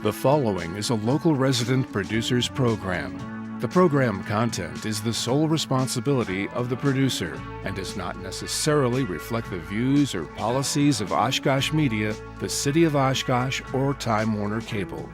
The following is a local resident producer's program. The program content is the sole responsibility of the producer and does not necessarily reflect the views or policies of Oshkosh Media, the City of Oshkosh, or Time Warner Cable.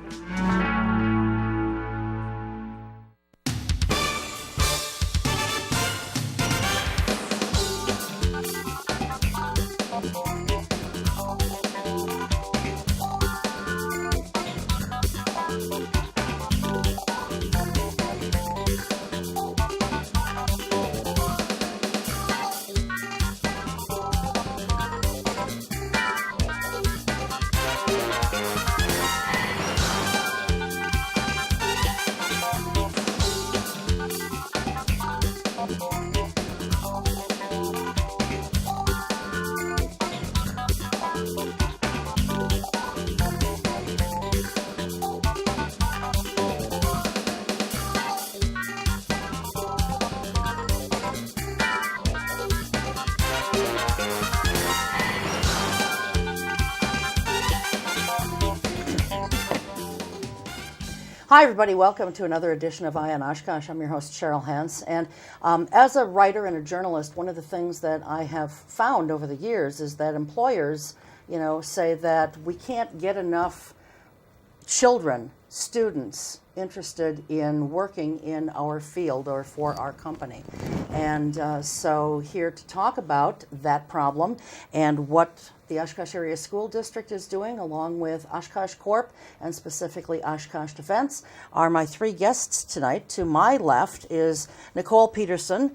Hi everybody, welcome to another edition of Eye on Oshkosh. I'm your host Cheryl Hentz, and as a writer and a journalist, one of the things that I have found over the years is that employers, say that we can't get enough children, students interested in working in our field or for our company. And so here to talk about that problem and what the Oshkosh Area School District is doing, along with Oshkosh Corp and specifically Oshkosh Defense, are my three guests tonight. To my left is Nicole Peterson.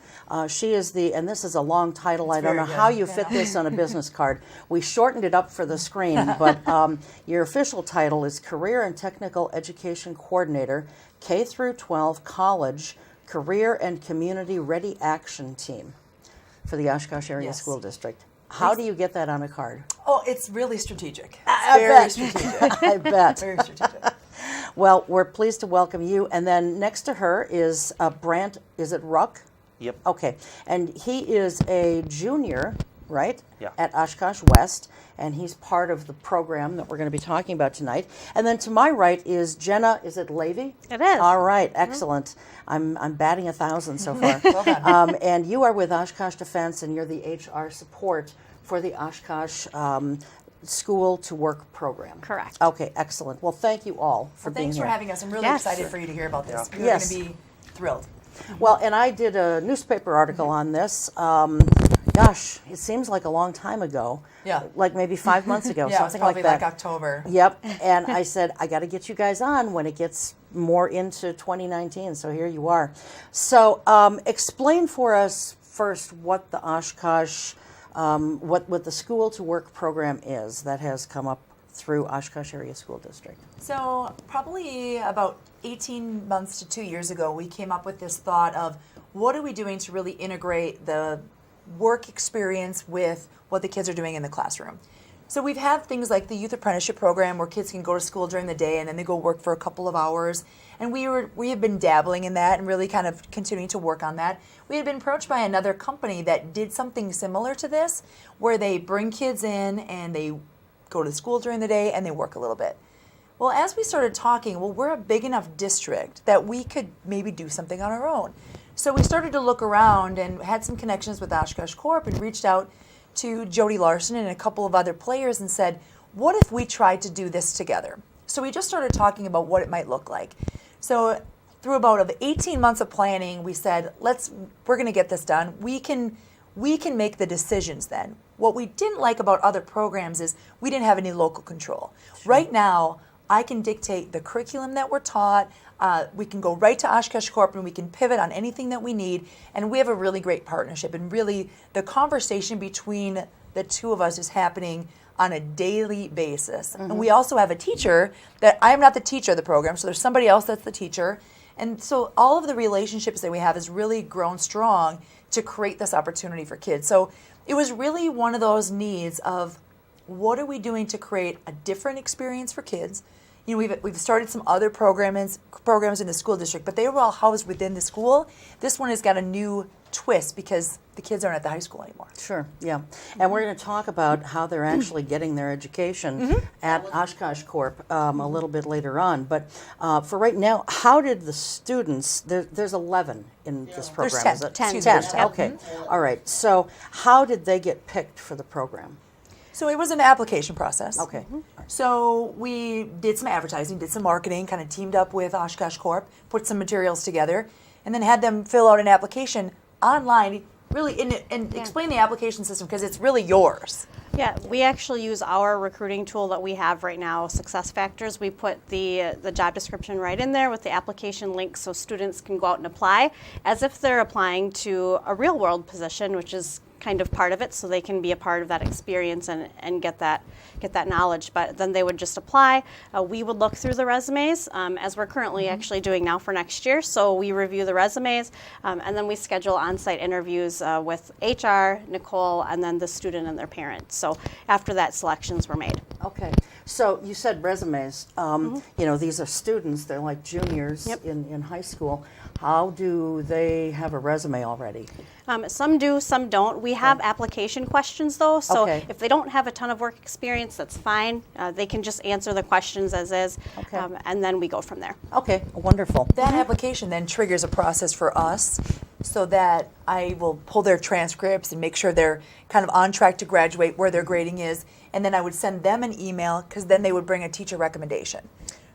She is and this is a long title. I don't know how you fit this on a business card. We shortened it up for the screen, but your official title is Career and Technical Education Coordinator, K through 12 College Career and Community Ready Action Team for the Oshkosh Area School District. How do you get that on a card? Oh, it's really strategic. Very strategic. I bet. Very strategic. Well, we're pleased to welcome you. And then next to her is Brant, is it Wruck? Yep. Okay. And he is a junior, right? Yeah. At Oshkosh West. And he's part of the program that we're going to be talking about tonight. And then to my right is Jenna, is it Lavey? It is. All right, excellent. I'm batting 1,000 so far. Well done. And you are with Oshkosh Defense, and you're the HR support for the Oshkosh School2Work program. Correct. Okay, excellent. Well, thank you all for being Thanks here. for having us. I'm really excited for you to hear about this. We're Yes. going to be thrilled. Well, and I did a newspaper article on this. Gosh, it seems like a long time ago. Yeah. Like maybe 5 months ago, Yeah, something probably like that. like October. Yep. And I said, I got to get you guys on when it gets more into 2019. So here you are. So explain for us first what the Oshkosh, what the School2Work program is that has come up through Oshkosh Area School District. So probably about 18 months to 2 years ago, we came up with this thought of what are we doing to really integrate the work experience with what the kids are doing in the classroom. So we've had things like the youth apprenticeship program where kids can go to school during the day and then they go work for a couple of hours. And we have been dabbling in that and really kind of continuing to work on that. We had been approached by another company that did something similar to this, where they bring kids in and they go to school during the day and they work a little bit. Well, as we started talking, we're a big enough district that we could maybe do something on our own. So we started to look around and had some connections with Oshkosh Corp and reached out to Jody Larson and a couple of other players and said, what if we tried to do this together? So we just started talking about what it might look like. So through about 18 months of planning, we said, we're going to get this done. We can make the decisions then. What we didn't like about other programs is we didn't have any local control. Sure. Right now, I can dictate the curriculum that we're taught. We can go right to Oshkosh Corp and we can pivot on anything that we need. And we have a really great partnership. And really, the conversation between the two of us is happening on a daily basis. Mm-hmm. And we also have a teacher that I'm not the teacher of the program, so there's somebody else that's the teacher. And so all of the relationships that we have has really grown strong to create this opportunity for kids. So it was really one of those needs of what are we doing to create a different experience for kids? You know, we've started some other programs in the school district, but they were all housed within the school. This one has got a new twist because the kids aren't at the high school anymore. Sure, yeah. And we're going to talk about how they're actually getting their education at Oshkosh Corp a little bit later on. But for right now, how did the students, there's 11 in this program, There's 10. is it? 10. 10, okay. All right, so how did they get picked for the program? So it was an application process. Okay. So we did some advertising, did some marketing, kind of teamed up with Oshkosh Corp, put some materials together, and then had them fill out an application online, really, and explain the application system because it's really yours. Yeah, we actually use our recruiting tool that we have right now, SuccessFactors. We put the job description right in there with the application link so students can go out and apply as if they're applying to a real world position, which is kind of part of it, so they can be a part of that experience and get that knowledge. But then they would just apply. We would look through the resumes, as we're currently actually doing now for next year. So we review the resumes, and then we schedule on-site interviews with HR, Nicole, and then the student and their parents. So after that, selections were made. Okay. So you said resumes. You know, these are students. They're like juniors in high school. How do they have a resume already? Some do, some don't. We have application questions though, so if they don't have a ton of work experience, that's fine. They can just answer the questions as is, and then we go from there. Okay, wonderful. That application then triggers a process for us so that I will pull their transcripts and make sure they're kind of on track to graduate, where their grading is, and then I would send them an email because then they would bring a teacher recommendation.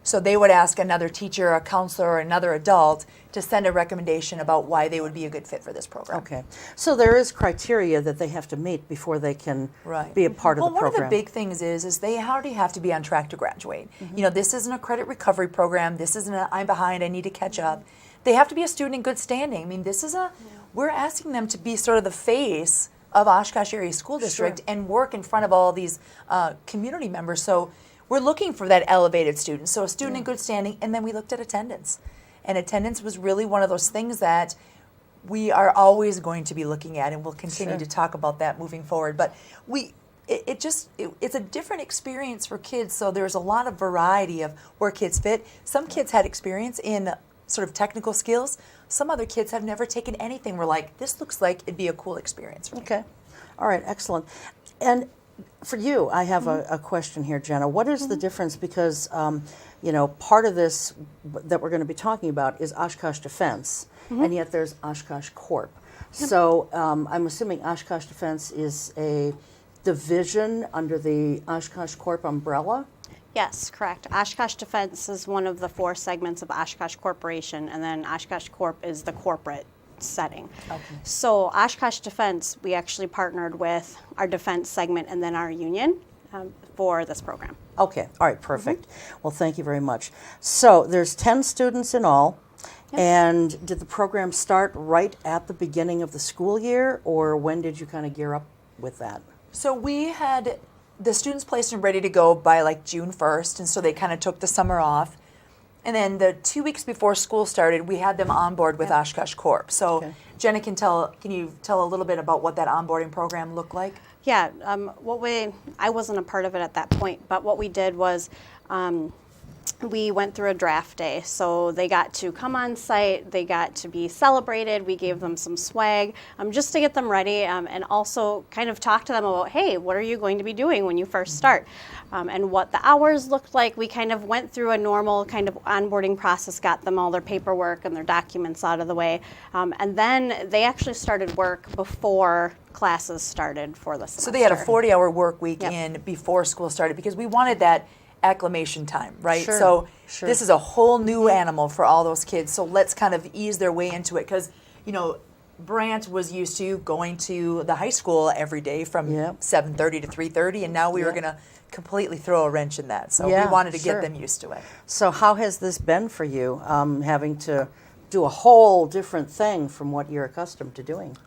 So they would ask another teacher, a counselor, or another adult to send a recommendation about why they would be a good fit for this program. Okay. So there is criteria that they have to meet before they can be a part of the program. Well, one of the big things is they already have to be on track to graduate. You know, this isn't a credit recovery program. This isn't a I'm behind, I need to catch up. They have to be a student in good standing. I mean, this is we're asking them to be sort of the face of Oshkosh Area School District and work in front of all these community members. So we're looking for that elevated student. So a student in good standing, and then we looked at attendance. And attendance was really one of those things that we are always going to be looking at, and we'll continue to talk about that moving forward. But it's a different experience for kids, so there's a lot of variety of where kids fit. Some kids had experience in sort of technical skills. Some other kids have never taken anything. We're like, this looks like it'd be a cool experience for me. Okay. All right, excellent. And for you, I have a question here, Jenna. What is the difference? Because, you know, part of this that we're going to be talking about is Oshkosh Defense, and yet there's Oshkosh Corp. So I'm assuming Oshkosh Defense is a division under the Oshkosh Corp umbrella? Yes, correct. Oshkosh Defense is one of the 4 segments of Oshkosh Corporation, and then Oshkosh Corp is the corporate setting. So Oshkosh Defense, we actually partnered with our defense segment and then our union for this program. Okay, all right, perfect. Well, thank you very much. So there's 10 students in all, and did the program start right at the beginning of the school year, or when did you kind of gear up with that? So we had the students placed and ready to go by like June 1st, and so they kind of took the summer off. And then the 2 weeks before school started, we had them on board with Oshkosh Corp. So Jenna can you tell a little bit about what that onboarding program looked like? Yeah, I wasn't a part of it at that point, but what we did was we went through a draft day. So they got to come on site, they got to be celebrated, we gave them some swag just to get them ready, and also kind of talk to them about, hey, what are you going to be doing when you first start? And what the hours looked like. We kind of went through a normal kind of onboarding process, got them all their paperwork and their documents out of the way, and then they actually started work before classes started for the semester. So they had a 40-hour work week in before school started because we wanted that acclimation time, right? So this is a whole new animal for all those kids. So let's kind of ease their way into it because, you know, Brant was used to going to the high school every day from 7:30 to 3:30, and now we were going to completely throw a wrench in that. So we wanted to get them used to it. So how has this been for you, having to do a whole different thing from what you're accustomed to doing?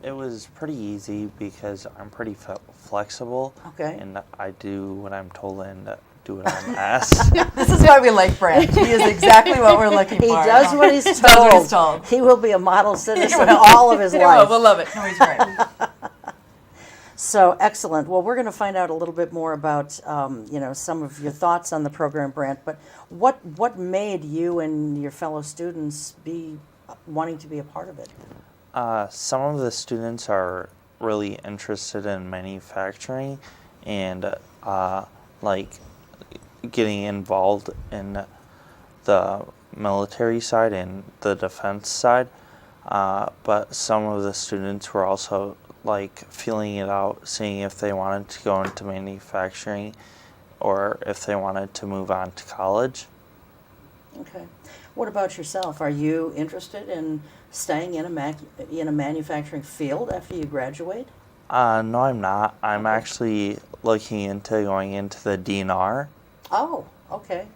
It was pretty easy because I'm pretty flexible. Okay. And I do what I'm told and do what I'm asked. This is why we like Brant. He is exactly what we're looking for. He does what he's told. Does what he's told. He will be a model citizen all of his life. We'll love it. No, he's great. So excellent. Well, we're going to find out a little bit more about you know, some of your thoughts on the program, Brant. But what made you and your fellow students be wanting to be a part of it? Some of the students are really interested in manufacturing and like getting involved in the military side and the defense side. But some of the students were also like feeling it out, seeing if they wanted to go into manufacturing or if they wanted to move on to college. Okay. What about yourself? Are you interested in staying in a manufacturing field after you graduate? No, I'm not. I'm actually looking into going into the DNR. Oh, okay.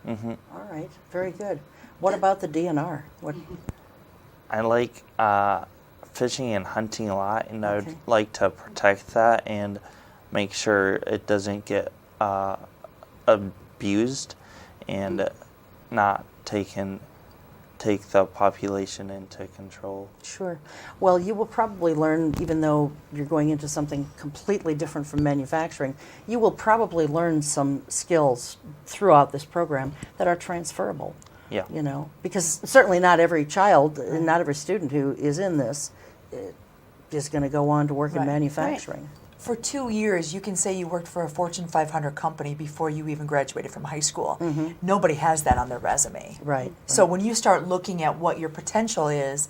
Mm-hmm. All right. Very good. What about the DNR? What? I like fishing and hunting a lot, and I would Okay. like to protect that and make sure it doesn't get abused and not take the population into control. Sure. Well, you will probably learn, even though you're going into something completely different from manufacturing, you will probably learn some skills throughout this program that are transferable. Yeah. You know, because certainly not every child, not every student who is in this is going to go on to work in Right. manufacturing. For 2 years, you can say you worked for a Fortune 500 company before you even graduated from high school. Nobody has that on their resume. Right. So when you start looking at what your potential is,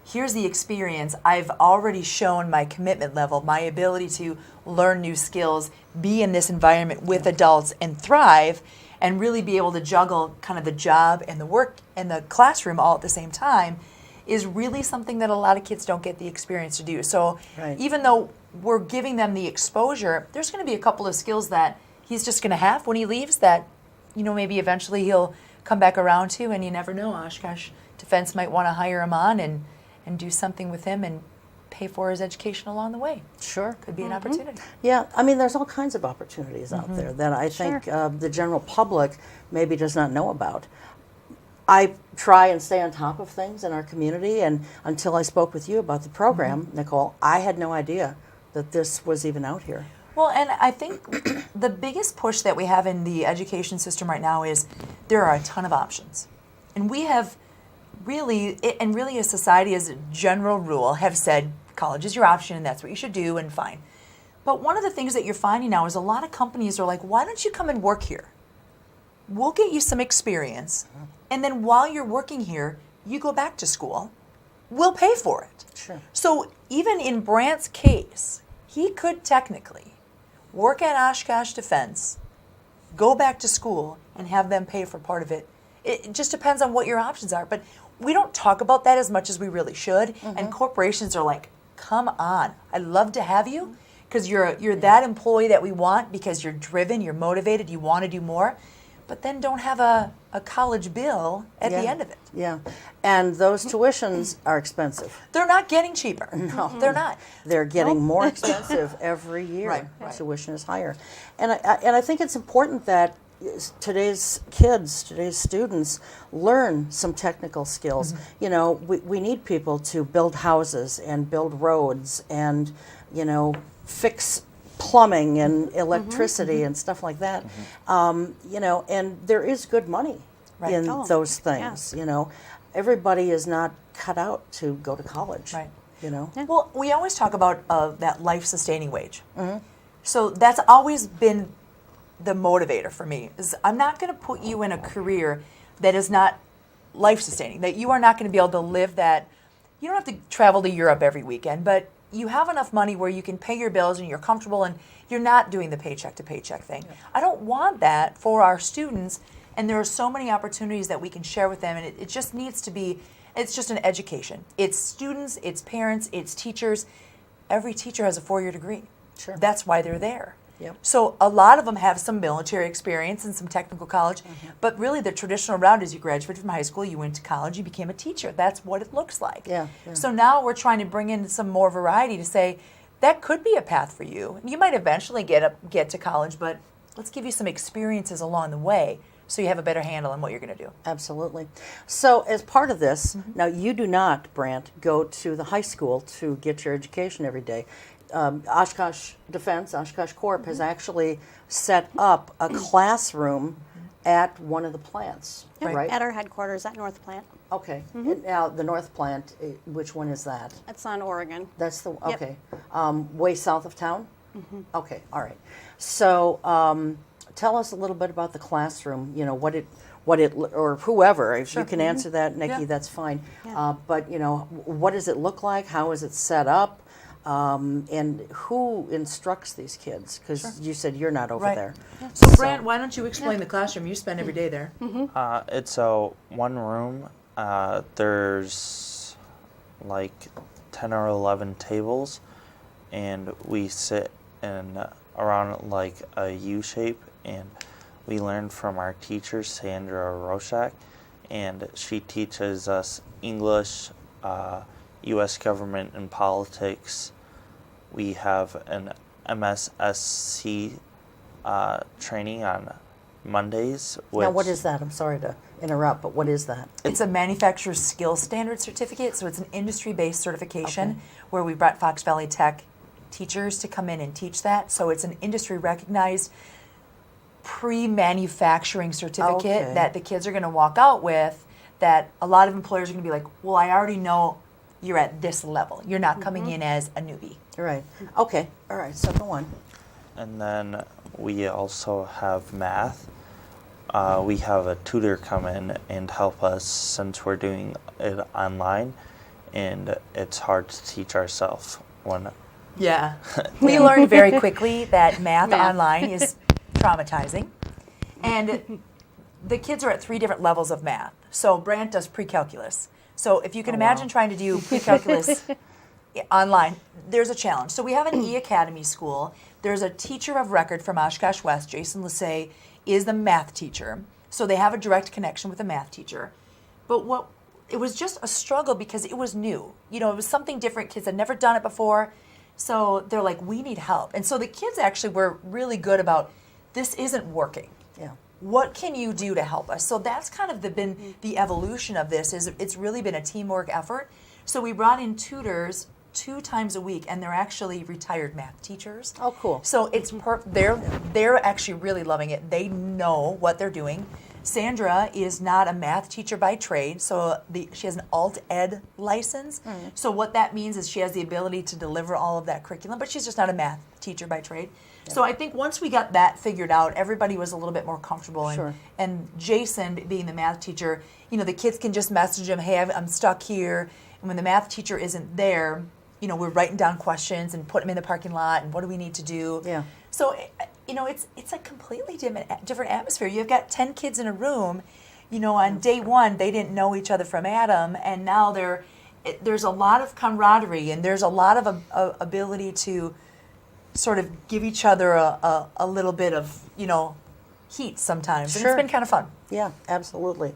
here's the experience. I've already shown my commitment level, my ability to learn new skills, be in this environment with adults and thrive, and really be able to juggle kind of the job and the work and the classroom all at the same time is really something that a lot of kids don't get the experience to do. So Right. even though we're giving them the exposure, there's going to be a couple of skills that he's just going to have when he leaves that, you know, maybe eventually he'll come back around to, and you never know. Oshkosh Defense might want to hire him on and do something with him and pay for his education along the way. Sure. Could be an opportunity. Yeah, I mean, there's all kinds of opportunities out there that I think the general public maybe does not know about. I try and stay on top of things in our community, and until I spoke with you about the program, Nicole, I had no idea that this was even out here. Well, and I think the biggest push that we have in the education system right now is there are a ton of options. And we have really as society as a general rule have said college is your option and that's what you should do and fine. But one of the things that you're finding now is a lot of companies are like, why don't you come and work here? We'll get you some experience. And then while you're working here, you go back to school. We'll pay for it. Sure. So even in Brant's case, he could technically work at Oshkosh Defense, go back to school, and have them pay for part of it. It just depends on what your options are. But we don't talk about that as much as we really should. And corporations are like, come on, I'd love to have you because you're that employee that we want because you're driven, you're motivated, you want to do more. But then don't have a college bill at the end of it. Yeah, and those tuitions are expensive. They're not getting cheaper. No. They're not. They're getting more expensive every year. Right. Tuition is higher. And I think it's important that today's kids, today's students learn some technical skills. You know, we need people to build houses and build roads and, you know, fix plumbing and electricity and stuff like that. You know, and there is good money in those things. You know, everybody is not cut out to go to college. Right. You know. Well, we always talk about that life-sustaining wage. So that's always been the motivator for me. Is I'm not going to put you in a career that is not life-sustaining, that you are not going to be able to live that. You don't have to travel to Europe every weekend, but you have enough money where you can pay your bills and you're comfortable and you're not doing the paycheck to paycheck thing. I don't want that for our students, and there are so many opportunities that we can share with them, and it just needs to be, it's just an education. It's students, it's parents, it's teachers. Every teacher has a 4-year degree. Sure. That's why they're there. Yep. So a lot of them have some military experience and some technical college, but really the traditional route is you graduated from high school, you went to college, you became a teacher. That's what it looks like. Yeah. So now we're trying to bring in some more variety to say that could be a path for you. You might eventually get to college, but let's give you some experiences along the way so you have a better handle on what you're going to do. Absolutely. So as part of this, now you do not, Brant, go to the high school to get your education every day. Oshkosh Defense, Oshkosh Corp has actually set up a classroom at one of the plants, Yep, right? at our headquarters at North Plant. Okay. And now the North Plant, which one is that? It's on Oregon. That's the, Yep. okay. Way south of town? Okay, all right. So tell us a little bit about the classroom, you know, what it, or whoever, if you can answer that, Nikki, Yeah. that's fine. But, you know, what does it look like? How is it set up? And who instructs these kids? Because you said you're not over Right. there. So, Brant, why don't you explain the classroom? You spend every day there. It's a one room. There's like 10 or 11 tables, and we sit in around like a U shape, and we learn from our teacher, Sandra Roshak, and she teaches us English, U.S. government and politics. We have an MSSC training on Mondays. Which, Now, what is that? I'm sorry to interrupt, but what is that? It's a manufacturer skills standard certificate, so it's an industry-based certification where we brought Fox Valley Tech teachers to come in and teach that. So it's an industry-recognized pre-manufacturing certificate that the kids are going to walk out with, that a lot of employers are going to be like, well, I already know you're at this level. You're not coming in as a newbie. Right. Okay. All right. So go on. And then we also have math. We have a tutor come in and help us since we're doing it online, and it's hard to teach ourselves when. Yeah. We learned very quickly that math online is traumatizing. And the kids are at 3 different levels of math. So Brant does pre-calculus. So if you can imagine trying to do pre-calculus online, there's a challenge. So we have an E-Academy school. There's a teacher of record from Oshkosh West, Jason Lassay, is the math teacher. So they have a direct connection with the math teacher. But it was just a struggle because it was new. You know, it was something different. Kids had never done it before. So they're like, we need help. And so the kids actually were really good about, this isn't working. Yeah. What can you do to help us? So that's kind of been the evolution of this. Is it's really been a teamwork effort. So we brought in tutors 2 times a week, and they're actually retired math teachers. Oh, cool. So it's they're actually really loving it. They know what they're doing. Sandra is not a math teacher by trade, so she has an alt ed license. So what that means is she has the ability to deliver all of that curriculum, but she's just not a math teacher by trade. So I think once we got that figured out, everybody was a little bit more comfortable. And Jason, being the math teacher, you know, the kids can just message him, hey, I'm stuck here. And when the math teacher isn't there, you know, we're writing down questions and putting them in the parking lot, and what do we need to do? Yeah. So, you know, it's a completely different atmosphere. You've got 10 kids in a room. You know, on day 1, they didn't know each other from Adam, and now there's a lot of camaraderie, and there's a lot of ability to sort of give each other a little bit of, you know, heat sometimes. And it's been kind of fun. Yeah, absolutely.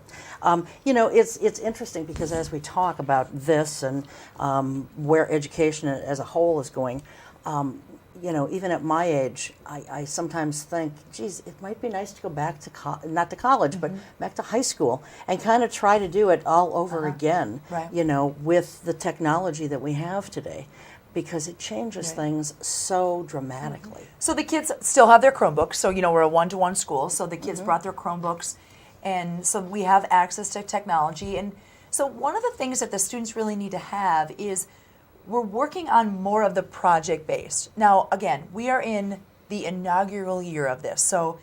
You know, it's interesting because as we talk about this and where education as a whole is going, you know, even at my age, I sometimes think, geez, it might be nice to go back to not to college, but back to high school and kind of try to do it all over again, you know, with the technology that we have today, because it changes things so dramatically. So the kids still have their Chromebooks. So, you know, we're a one-to-one school. So the kids brought their Chromebooks. And so we have access to technology. And so one of the things that the students really need to have is we're working on more of the project-based. Now, again, we are in the inaugural year of this. So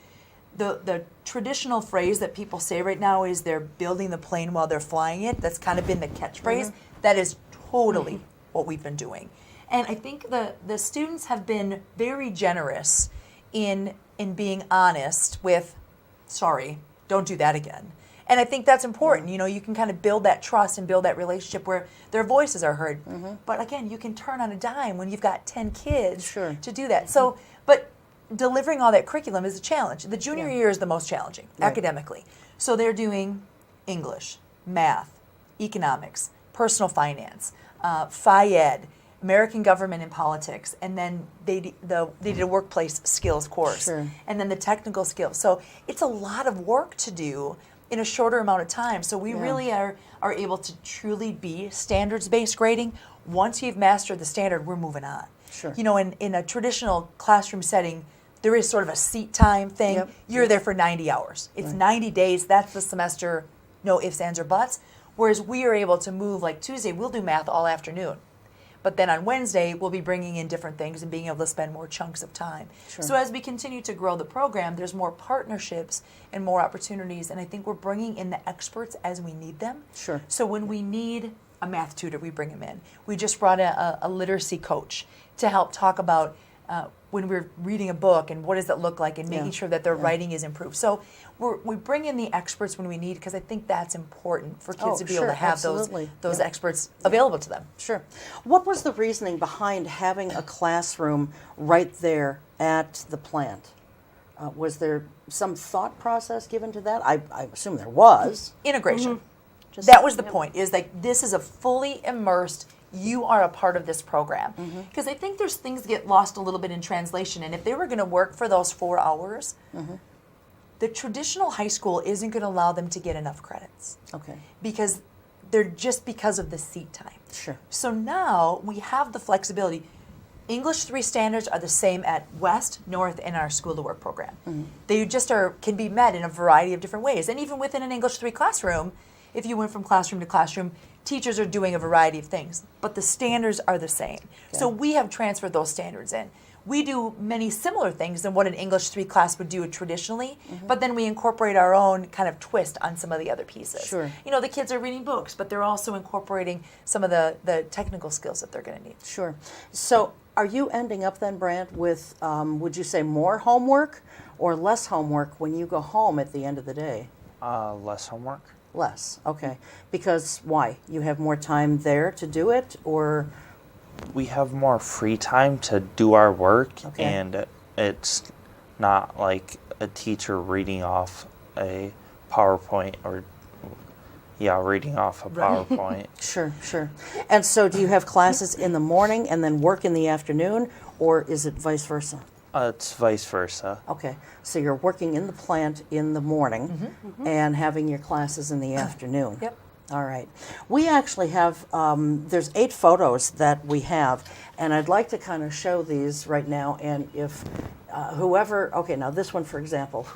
the traditional phrase that people say right now is they're building the plane while they're flying it. That's kind of been the catchphrase. That is totally what we've been doing. And I think the students have been very generous in being honest with, sorry, don't do that again. And I think that's important. You know, you can kind of build that trust and build that relationship where their voices are heard. But again, you can turn on a dime when you've got 10 kids to do that. So, but delivering all that curriculum is a challenge. The junior year is the most challenging academically. So they're doing English, math, economics, personal finance, Phi-Ed, American government and politics, and then they did a workplace skills course, and then the technical skills. So it's a lot of work to do in a shorter amount of time. So we really are able to truly be standards-based grading. Once you've mastered the standard, we're moving on. You know, in a traditional classroom setting, there is sort of a seat time thing. Yep. You're there for 90 hours. It's 90 days. That's the semester, no ifs, ands, or buts. Whereas we are able to move, like Tuesday, we'll do math all afternoon. But then on Wednesday, we'll be bringing in different things and being able to spend more chunks of time. Sure. So as we continue to grow the program, there's more partnerships and more opportunities. And I think we're bringing in the experts as we need them. Sure. So when we need a math tutor, we bring them in. We just brought a literacy coach to help talk about when we're reading a book and what does it look like and making sure that their writing is improved. So we bring in the experts when we need, because I think that's important for kids to be able to have those experts available to them. Sure. What was the reasoning behind having a classroom right there at the plant? Was there some thought process given to that? I assume there was. Integration. That was the point, is like this is a fully immersed, you are a part of this program. Because I think there's things that get lost a little bit in translation, and if they were going to work for those 4 hours, the traditional high school isn't going to allow them to get enough credits. Okay. Because because of the seat time. Sure. So now we have the flexibility. English 3 standards are the same at West, North, and our School2Work program. They just can be met in a variety of different ways. And even within an English 3 classroom, if you went from classroom to classroom, teachers are doing a variety of things, but the standards are the same. So we have transferred those standards in. We do many similar things than what an English 3 class would do traditionally, but then we incorporate our own kind of twist on some of the other pieces. Sure. You know, the kids are reading books, but they're also incorporating some of the technical skills that they're going to need. Sure. So are you ending up then, Brant, with, would you say more homework or less homework when you go home at the end of the day? Less homework. Less, okay. Because why? You have more time there to do it, or? We have more free time to do our work, Okay. and it's not like a teacher reading off a PowerPoint or, reading off a PowerPoint. Sure. And so do you have classes in the morning and then work in the afternoon, or is it vice versa? It's vice versa. Okay, so you're working in the plant in the morning and having your classes in the afternoon. Yep. All right. We actually have, there's 8 photos that we have, and I'd like to kind of show these right now, and if whoever, okay, now this one, for example,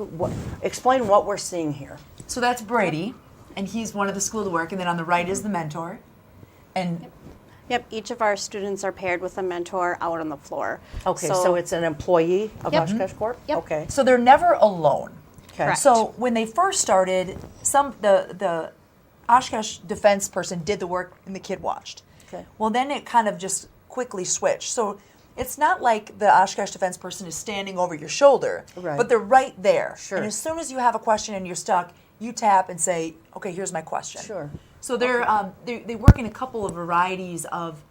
explain what we're seeing here. So that's Brady, and he's one of the School2Work, and then on the right is the mentor. And Yep, each of our students are paired with a mentor out on the floor. Okay, so it's an employee of Yep. Oshkosh Corp? Yep. Okay. so they're never alone. Okay. Correct. So when they first started, the Oshkosh Defense person did the work and the kid watched. Okay. Well, then it kind of just quickly switched. So it's not like the Oshkosh Defense person is standing over your shoulder, Right. but they're right there. Sure. And as soon as you have a question and you're stuck, you tap and say, okay, here's my question. Sure. So they work in a couple of varieties of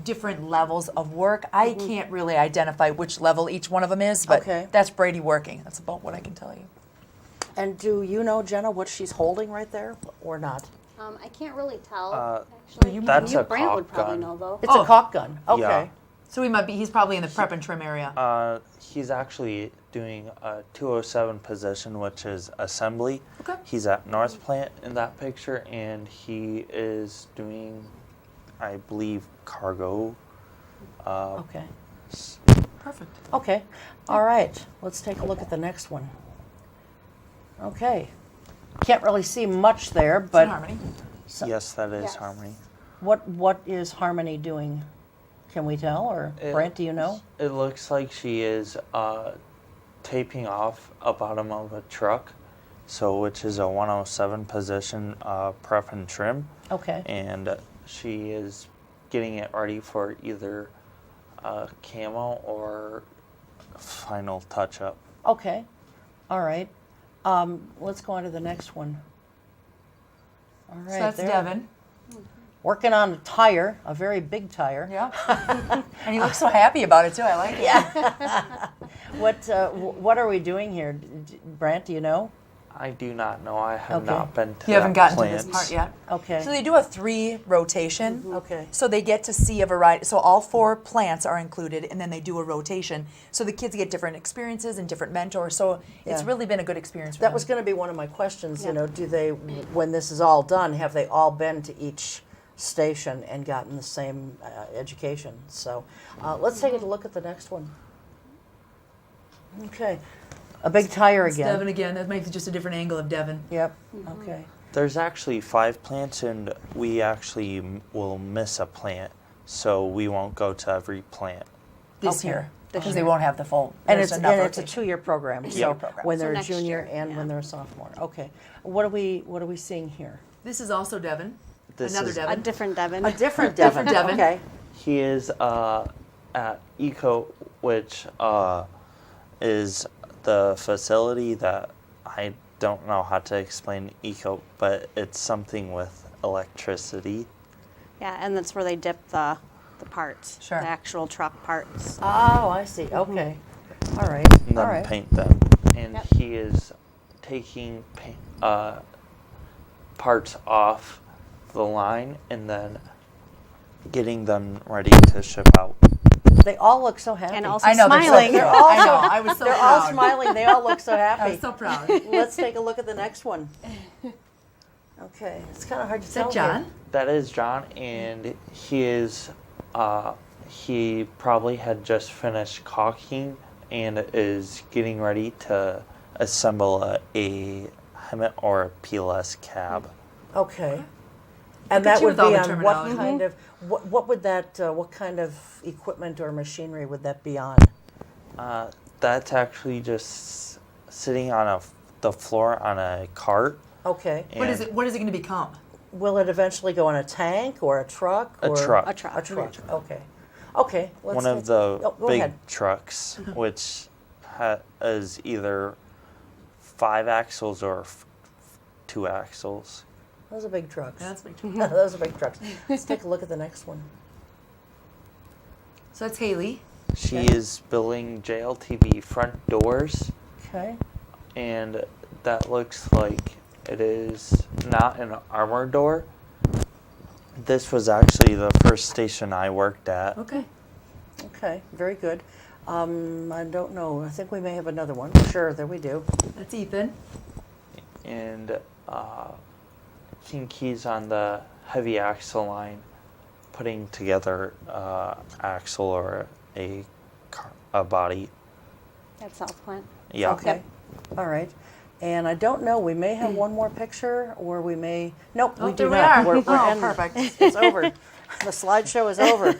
different levels of work. I can't really identify which level each one of them is, but Okay. that's Brady working. That's about what I can tell you. And do you know, Jenna, what she's holding right there, or not? I can't really tell, actually. That's a Brant would caulk probably gun. know, though. It's a caulk gun. Okay. Yeah. So he's probably in the prep and trim area. He's actually doing a 207 position, which is assembly. Okay. He's at North Plant in that picture, and he is doing, I believe, cargo. Okay. Perfect. Okay. All right. Let's take a look at the next one. Okay. Can't really see much there, It's in but harmony. Yes, that is Yes. Harmony. what is Harmony doing? Can we tell, or Brant, do you know? It looks like she is taping off a bottom of a truck, which is a 107 position, prep and trim. Okay. And she is getting it ready for either camo or final touch-up. Okay. All right. Let's go on to the next one. All right. So that's there. Devin. Working on a tire, a very big tire. Yeah. And he looks so happy about it too. I like it. What are we doing here, Brant? Do you know? I do not know. I have Okay. not been to You haven't that gotten to this plant. part yet. Okay. So they do a 3 rotation. Okay. So they get to see a variety. So all 4 plants are included, and then they do a rotation. So the kids get different experiences and different mentors. So it's Yeah. really been a good experience for That them. was going to be one of my questions. You know, do they, when this is all done, have they all been to each station and gotten the same education? So let's take a look at the next one. Okay. A big tire It's again. Devon again. That might be just a different angle of Devon. Yep. Okay. There's actually 5 plants, and we actually will miss a plant, so we won't go to every plant. This Okay. year. Because they won't have the full. And there's it's enough a rotation. 2-year program. Two-year So program. when So they're a next junior year, and yeah. when they're a sophomore. Okay. What are we seeing here? This is also Devon. This Another is- A Devon. different Devon. A different Devon. Devon. Okay. He is at ECO, which is the facility that I don't know how to explain ECO, but it's something with electricity. Yeah, and that's where they dip the parts, Sure. the actual truck parts. Oh, I see. Okay. All right. And All then right. paint them. And Yep. he is taking parts off the line and then getting them ready to ship out. They all look so happy. And also I know, smiling. They're so cute. I know. I was so They're proud. all smiling. They all look so I happy. was so proud. Let's take a look at the next one. Okay. It's kind of hard to Is tell. that John? here. That is John, and he probably had just finished caulking and is getting ready to assemble a helmet or a PLS cab. Okay. Look And at that you would with all be the on what terminology. kind of what would that what kind of equipment or machinery would that be on? That's actually just sitting on the floor on a cart. Okay. What is and it? What is it going to become? Will it eventually go in a tank or a truck? A or truck. A truck. A truck. Okay. Okay. Let's One of the go big ahead. trucks, which is either 5 axles or 2 axles. Those are big trucks. That's big. So Those are big trucks. Let's take a look at the next one. that's Haley. She Okay. is building JLTV front doors, Okay. and that looks like it is not an armor door. This was actually the first station I worked at. Okay. Okay. Very good. I don't know. I think we may have another one. Sure. There we do. That's Ethan. And I think he's on the heavy axle line, putting together axle or a body. At South Plant. Yeah. Okay. All right. And I don't know. We may have one more picture, or we may. Nope. Oh, we do there we not. are. We're Oh, ending. perfect. It's over. The slideshow is over.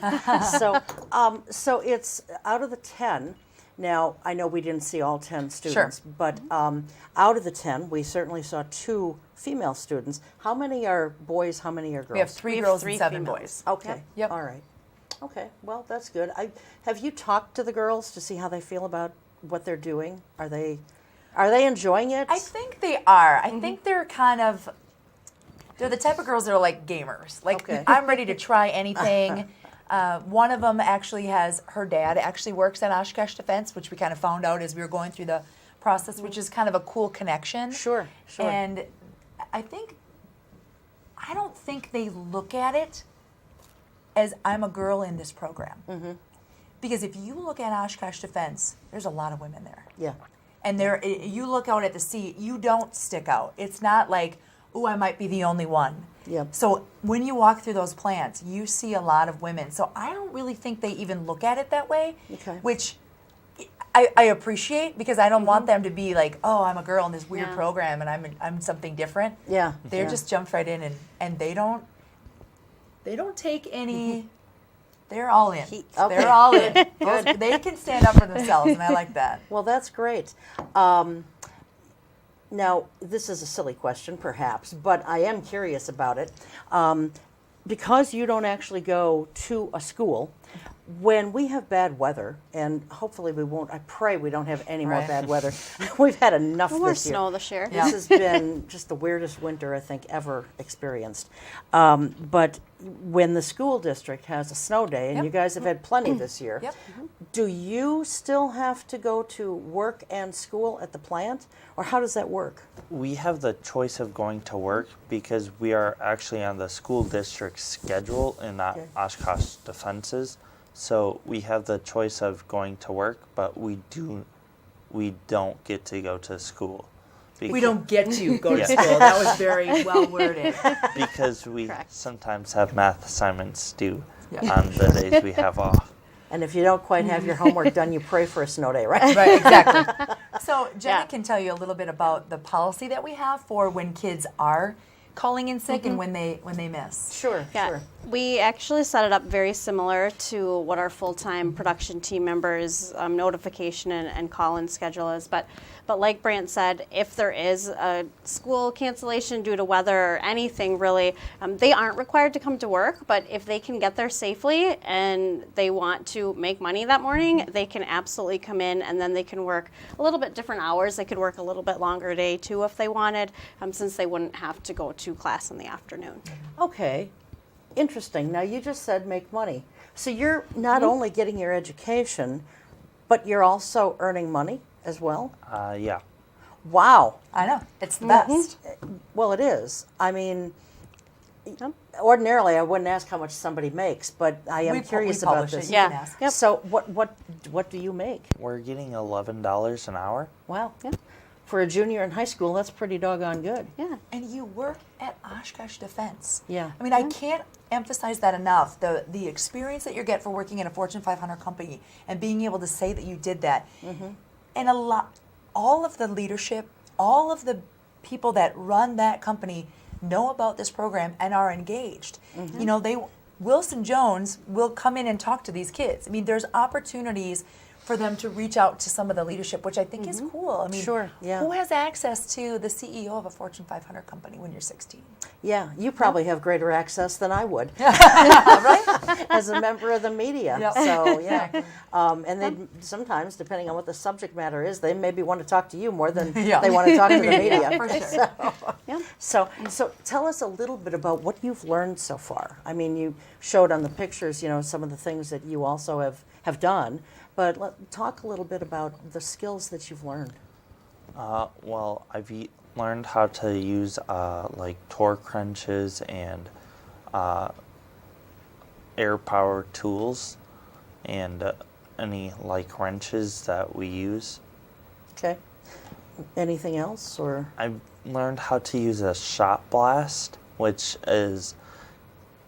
So it's out of the 10. Now, I know we didn't see all 10 students, but out of the 10, we certainly saw 2 female students. How many are boys? How many are girls? We have 3 We have girls 3 and 7 females. boys. Okay. Yep. All right. Okay. Well, that's good. Have you talked to the girls to see how they feel about what they're doing? Are they enjoying it? I think they are. I think they're they're the type of girls that are like gamers. Like, Okay. I'm ready to try anything. One of them actually her dad actually works at Oshkosh Defense, which we kind of found out as we were going through the process, which is kind of a cool connection. Sure. And I don't think they look at it as I'm a girl in this program. Mm-hmm. Because if you look at Oshkosh Defense, there's a lot of women there. Yeah. And you look out at the seat, you don't stick out. It's not like, oh, I might be the only one. Yep. So when you walk through those plants, you see a lot of women. So I don't really think they even look at it that way, Okay. which I appreciate, because I don't want them to be like, oh, I'm a girl in this weird Yeah. program and I'm something different. Yeah. They're yeah. just jumped right in, and they don't take any. They're all in. Heat. Okay. They're all in. They can stand up for themselves, and I like that. Well, that's great. Now, this is a silly question, perhaps, but I am curious about it. Because you don't actually go to a school, when we have bad weather, and hopefully we won't, I pray we don't have any more Right. bad weather. We've had enough No more this year. snow this year. This has been just the weirdest winter I think ever experienced. But when the school district has a snow day, and Yep. you guys have had plenty this year, Yep. do you still have to go to work and school at the plant, or how does that work? We have the choice of going to work because we are actually on the school district schedule and not Okay. Oshkosh Defense's. So we have the choice of going to work, but we don't get to go to school. We don't get to go to Yeah. school. That was very well worded. Because we Correct. sometimes have math assignments due Yeah. on the days we have off. And if you don't quite have your homework done, you pray for a snow day, right? Right, exactly. So Jenna Yeah. can tell you a little bit about the policy that we have for when kids are calling in sick and when they miss. Sure, Yeah, sure. we actually set it up very similar to what our full-time production team members' notification and call-in schedule is. But like Brant said, if there is a school cancellation due to weather or anything really, they aren't required to come to work. But if they can get there safely and they want to make money that morning, they can absolutely come in, and then they can work a little bit different hours. They could work a little bit longer day too if they wanted, since they wouldn't have to go to class in the afternoon. Okay, interesting. Now you just said make money. So you're not only getting your education, but you're also earning money as well? Yeah. Wow. I know, it's the best. Well, it is. I mean, ordinarily I wouldn't ask how much somebody makes, but I am curious about publish it, this. you Yeah. can ask. Yep. So what do you make? We're getting $11 an hour. Wow. For a junior in high school, that's pretty doggone good. Yeah. And you work at Oshkosh Defense. Yeah. I mean, I can't emphasize that enough. The experience that you get for working in a Fortune 500 company and being able to say that you did that. And all of the leadership, all of the people that run that company know about this program and are engaged. You know, Wilson Jones will come in and talk to these kids. I mean, there's opportunities for them to reach out to some of the leadership, which I think is cool. I mean, Sure, yeah. who has access to the CEO of a Fortune 500 company when you're 16? Yeah, you probably have greater access than I would Right? as a member of the media. Yep. So, yeah. And they sometimes, depending on what the subject matter is, they maybe want to talk to you more than Yeah. they want to talk to the media. For sure. So tell us a little bit about what you've learned so far. I mean, you showed on the pictures, you know, some of the things that you also have done, but talk a little bit about the skills that you've learned. Well, I've learned how to use like torque wrenches and air power tools and any like wrenches that we use. Okay. Anything else, or? I've learned how to use a shot blast, which is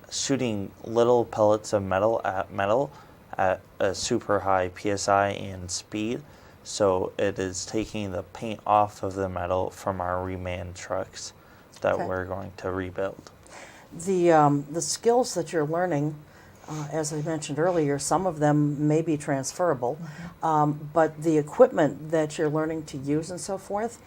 shooting little pellets of metal at a super high PSI and speed. So it is taking the paint off of the metal from our reman trucks that Okay. we're going to rebuild. The skills that you're learning, as I mentioned earlier, some of them may be transferable, but the equipment that you're learning to use and so forth,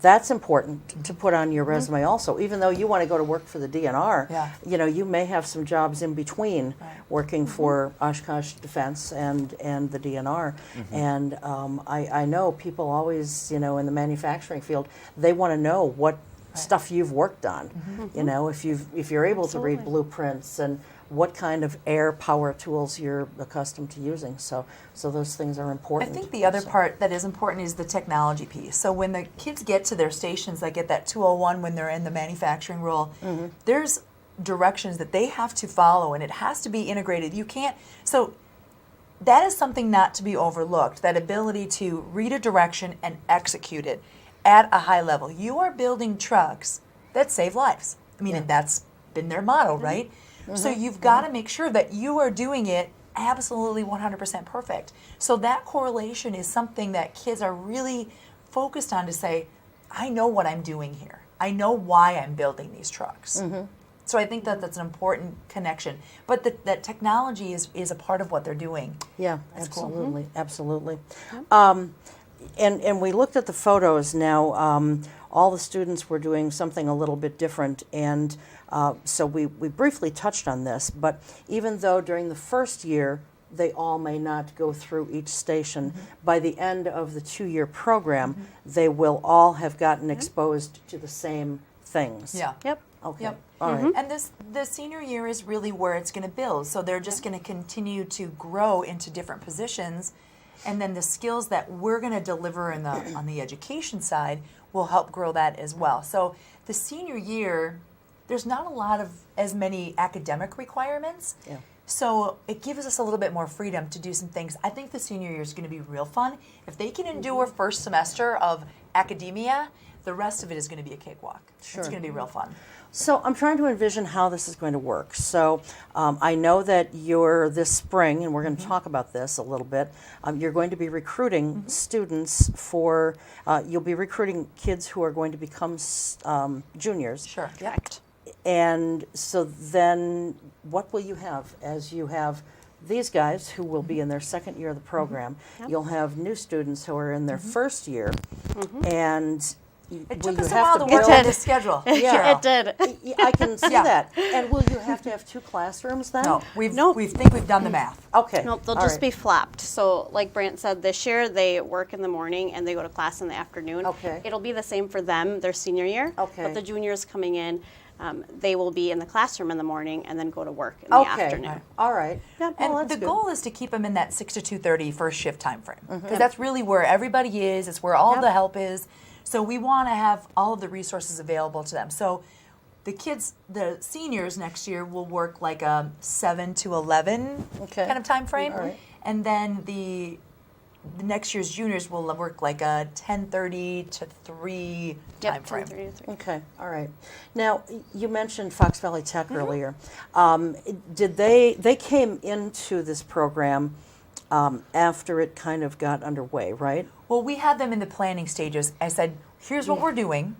that's important to put on your resume also. Even though you want to go to work for the DNR, Yeah. you know, you may have some jobs in between working for Oshkosh Defense and the DNR. And I know people always, you know, in the manufacturing field, they want to know what stuff you've worked on. You know, if you're able to read blueprints and what kind of air power tools you're accustomed to using. So those things are I important. think the other part that is important is the technology piece. So when the kids get to their stations, they get that 201 when they're in the manufacturing role, there's directions that they have to follow and it has to be integrated. You can't, so that is something not to be overlooked, that ability to read a direction and execute it at a high level. You are building trucks that save lives. I mean, and that's been their motto, right? So you've got to make sure that you are doing it absolutely 100% perfect. So that correlation is something that kids are really focused on to say, I know what I'm doing here. I know why I'm building these trucks. So I think that that's an important connection. But that technology is a part of what they're doing. Yeah, That's cool. absolutely, absolutely. And we looked at the photos now. All the students were doing something a little bit different, and so we briefly touched on this. But even though during the first year they all may not go through each station, by the end of the 2-year program, they will all have gotten exposed to the same things. Yeah. Yep. Okay. Yep. All right. And the senior year is really where it's going to build. So they're just going to continue to grow into different positions, and then the skills that we're going to deliver on the education side will help grow that as well. So the senior year, there's not a lot of as many academic requirements. Yeah. So it gives us a little bit more freedom to do some things. I think the senior year is going to be real fun. If they can endure first semester of academia, The rest of it is going to be a cakewalk. Sure. It's going to be real fun. So I'm trying to envision how this is going to work. So I know that you're this spring, and we're going to talk about this a little bit. You're going to be recruiting students for. You'll be recruiting kids who are going to become juniors. Sure. Correct. And so then, what will you have as you have these guys who will be in their second year of the program? Yep. You'll have new students who are in their first year, and It will took you us a have while to to build work on this schedule. Yeah. It did. I can see Yeah. that. And will you have to have 2 classrooms then? No, we No. think we've done the math. Okay. No, they'll All just right. be flopped. So, like Brant said, this year they work in the morning and they go to class in the afternoon. Okay. It'll be the same for them their senior year. Okay. But the juniors coming in, they will be in the classroom in the morning and then go to work in the Okay. afternoon. All right. Yep. And that's the good. goal is to keep them in that 6 to 2:30 first shift time frame, because that's really where everybody is. It's where all Yep. the help is. So we want to have all of the resources available to them. So the kids, the seniors next year will work like a 7 to 11 Okay. kind of time frame, All right. and then the next year's juniors will work like a 10:30 to 3 time Yep, frame. 10:30 to 3. Okay. All right. Now, you mentioned Fox Valley Tech earlier. Did they came into this program after it kind of got underway, right? Well, we had them in the planning stages. I said, here's what we're doing.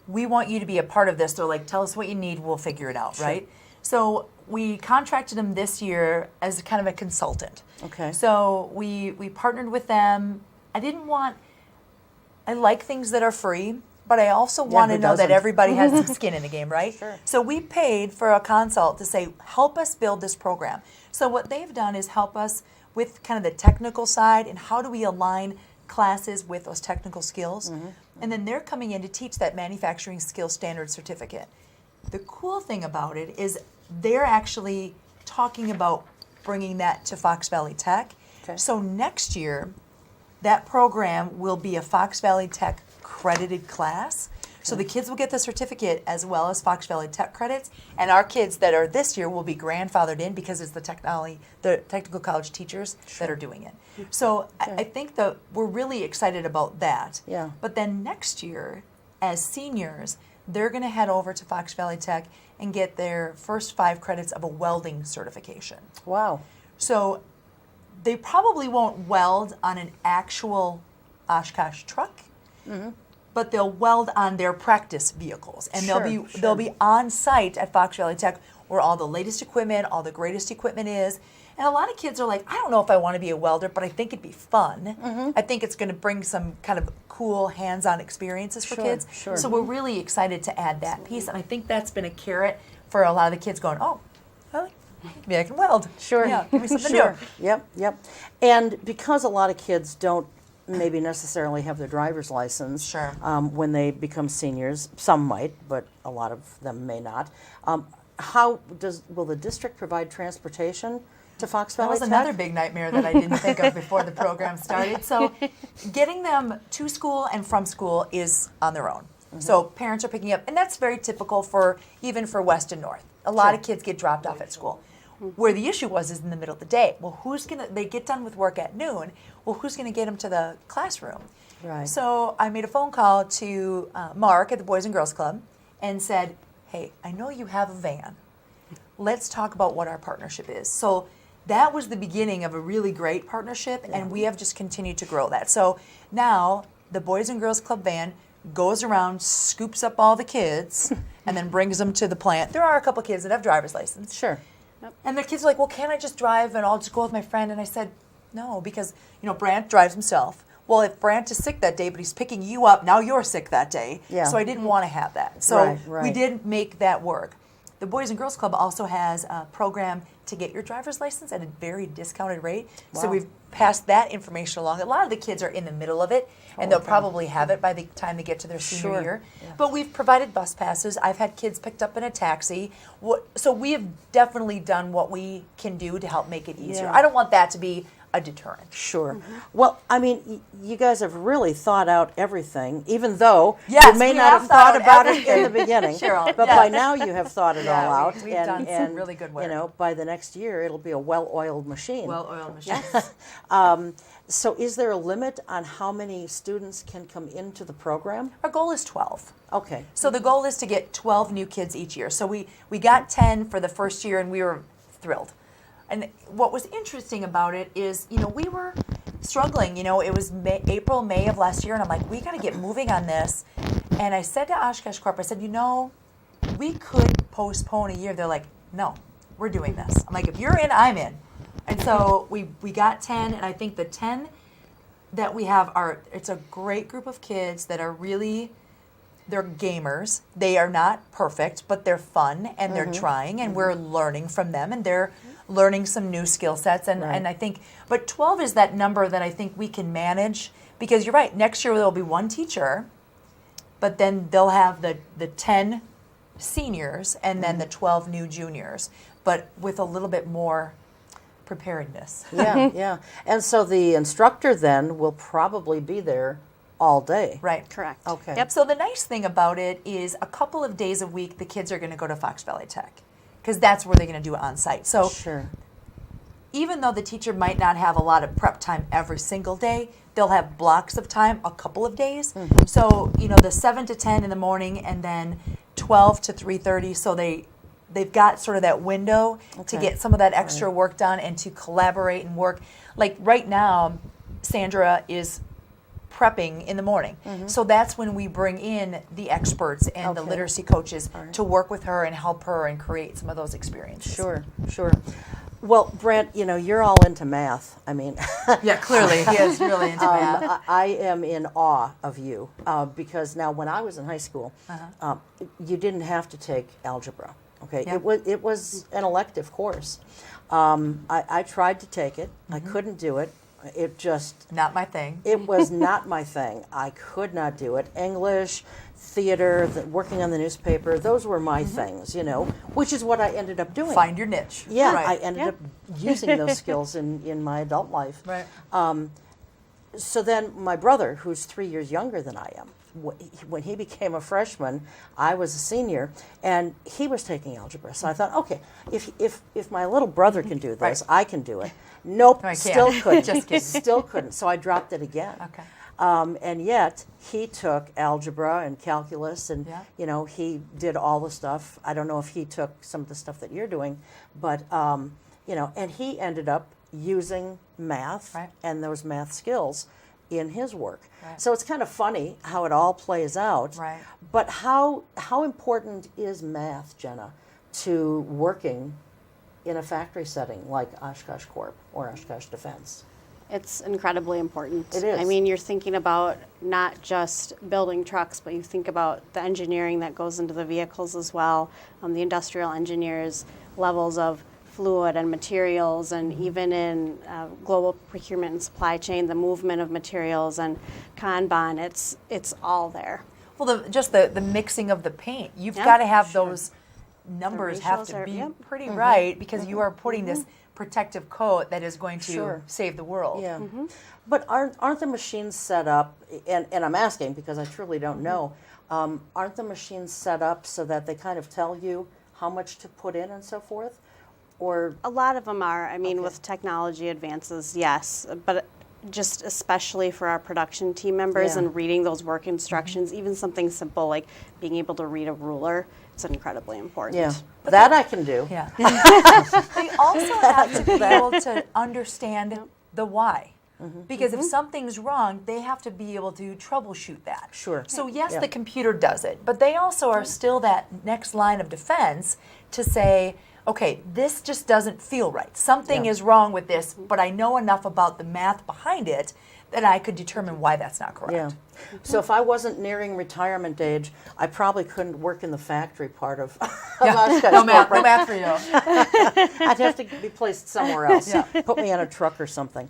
We want you to be a part of this. They're like, tell us what you need. We'll figure it out, right? So we contracted them this year as kind of a consultant. Okay. So we partnered with them. I like things that are free, but I also want who to know that doesn't? everybody has some skin in the game, right? Sure. So we paid for a consult to say, help us build this program. So what they've done is help us with kind of the technical side and how do we align classes with those technical skills. And then they're coming in to teach that manufacturing skills standard certificate. The cool thing about it is they're actually talking about bringing that to Fox Valley Tech. Okay. So next year, that program will be a Fox Valley Tech credited class. So the kids will get the certificate as well as Fox Valley Tech credits, and our kids that are this year will be grandfathered in because it's the technical college teachers that are doing it. So I think that we're really excited about that. Yeah. But then next year, as seniors, they're going to head over to Fox Valley Tech and get their first 5 credits of a welding certification. Wow. So they probably won't weld on an actual Oshkosh truck, but they'll weld on their practice vehicles, and they'll be on site at Fox Valley Tech where all the latest equipment, all the greatest equipment is. And a lot of kids are like, I don't know if I want to be a welder, but I think it'd be fun. I think it's going to bring some kind of cool hands-on experiences for Sure, kids. sure. So we're really excited to add that piece, and I think that's been a carrot for a lot of the kids going, oh, well, maybe I can weld. Sure. Yeah, give me something Sure. new. Yep. And because a lot of kids don't maybe necessarily have their driver's license Sure. when they become seniors, some might, but a lot of them may not. Will the district provide transportation to Fox That Valley was Tech? another big nightmare that I didn't think of before the program started. So getting them to school and from school is on their own. So parents are picking up, and that's very typical even for West and North. A lot of kids get dropped off at school. Where the issue is in the middle of the day. Well, they get done with work at noon. Well, who's going to get them to the classroom? Right. So I made a phone call to Mark at the Boys and Girls Club and said, hey, I know you have a van. Let's talk about what our partnership is. So that was the beginning of a really great partnership, and we have just continued to grow that. So now the Boys and Girls Club van goes around, scoops up all the kids, and then brings them to the plant. There are a couple kids that have driver's license. Sure. And the kids are like, well, can't I just drive and I'll just go with my friend? And I said, no, because, Brant drives himself. Well, if Brant is sick that day, but he's picking you up, now you're sick that day. Yeah. So I didn't want to have that. So Right. we did make that work. The Boys and Girls Club also has a program to get your driver's license at a very discounted rate. So Wow. we've passed that information along. A lot of the kids are in the middle of it, and they'll probably have it by the time they get to their senior Sure. year. Yeah. But we've provided bus passes. I've had kids picked up in a taxi. So we have definitely done what we can do to help make it easier. Yeah. I don't want that to be a deterrent. Sure. Well, I mean, you guys have really thought out everything, even though Yes, you may we not have have thought thought out about it in everything. the beginning. Cheryl, but yeah. by now you have thought it Yeah, all out. we've done some really good work. By the next year, it'll be a well-oiled machine. Well-oiled machine. So is there a limit on how many students can come into the program? Our goal is 12. Okay. So the goal is to get 12 new kids each year. So we got 10 for the first year, and we were thrilled. And what was interesting about it is, we were struggling. It was April, May of last year, and I'm like, we got to get moving on this. And I said to Oshkosh Corp, I said, we could postpone a year. They're like, no, we're doing this. I'm like, if you're in, I'm in. And so we got 10, and I think the 10 that we have it's a great group of kids that are really, they're gamers. They are not perfect, but they're fun, and they're trying, and we're learning from them, and they're learning some new skill sets. And I think, but 12 is that number that I think we can manage, because you're right, next year there'll be one teacher, but then they'll have the 10 seniors and then the 12 new juniors, but with a little bit more preparedness. Yeah. And so the instructor then will probably be there all day. Right. Correct. Okay. Yep. So the nice thing about it is a couple of days a week the kids are going to go to Fox Valley Tech, because that's where they're going to do it on site. So Sure. even though the teacher might not have a lot of prep time every single day, they'll have blocks of time a couple of days. So, the 7 to 10 in the morning, and then 12 to 3:30, so they've got sort of that window to Okay. get some of that extra work done and to collaborate and work. Like right now, Sandra is prepping in the morning. So that's when we bring in the experts and the Okay. literacy coaches right. to work with her and help her and create some of those experiences. Sure. Well, Brant, you're all into math. I mean, Yeah, clearly. He is really into math. I am in awe of you because now when I was in high school, you didn't have to take algebra. Okay, Yeah. it was an elective course. I tried to take it. I couldn't do it. It just Not my thing. it was not my thing. I could not do it. English, theater, working on the newspaper, those were my things, which is what I ended up doing. Find your niche. Yeah, Right. I ended up using those skills in my adult life. Right. So then my brother, who's 3 years younger than I am, when he became a freshman, I was a senior, and he was taking algebra. So I thought, okay, if my little brother can do this, Right. I can do it. Nope, No, I can't. still couldn't. Just kidding. Still couldn't. So I dropped it again. Okay. And yet he took algebra and calculus, and Yeah. he did all the stuff. I don't know if he took some of the stuff that you're doing, but and he ended up using math Right. and those math skills in his work. Right. So it's kind of funny how it all plays out. Right. But how important is math, Jenna, to working in a factory setting like Oshkosh Corp or Oshkosh Defense? It's incredibly important. It is. I mean, you're thinking about not just building trucks, but you think about the engineering that goes into the vehicles as well, the industrial engineers, levels of fluid and materials, and even in global procurement and supply chain, the movement of materials and Kanban, it's all there. Well, just the mixing of the paint. You've Yeah, got to have sure. those numbers have ratios to are- be yep. pretty right, because you are putting this protective coat that is going to Sure. save the world. Yeah, but aren't the machines set up? And I'm asking because I truly don't know. Aren't the machines set up so that they kind of tell you how much to put in and so forth? Or A lot of them are. I mean, Okay. with technology advances, yes, but just especially for our production team members Yeah. and reading those work instructions, even something simple like being able to read a ruler, it's incredibly important. yeah, that I can do. Yeah. They also have to be able to understand the why. Because if something's wrong, they have to be able to troubleshoot that. Sure. So yes, Yeah. the computer does it, but they also are still that next line of defense to say, okay, this just doesn't feel right. Something Yeah. is wrong with this, but I know enough about the math behind it that I could determine why that's not correct. Yeah. So if I wasn't nearing retirement age, I probably couldn't work in the factory part of Oshkosh No math, Corp. no math for you. I'd have to be placed somewhere else. Yeah. Put me on a truck or something.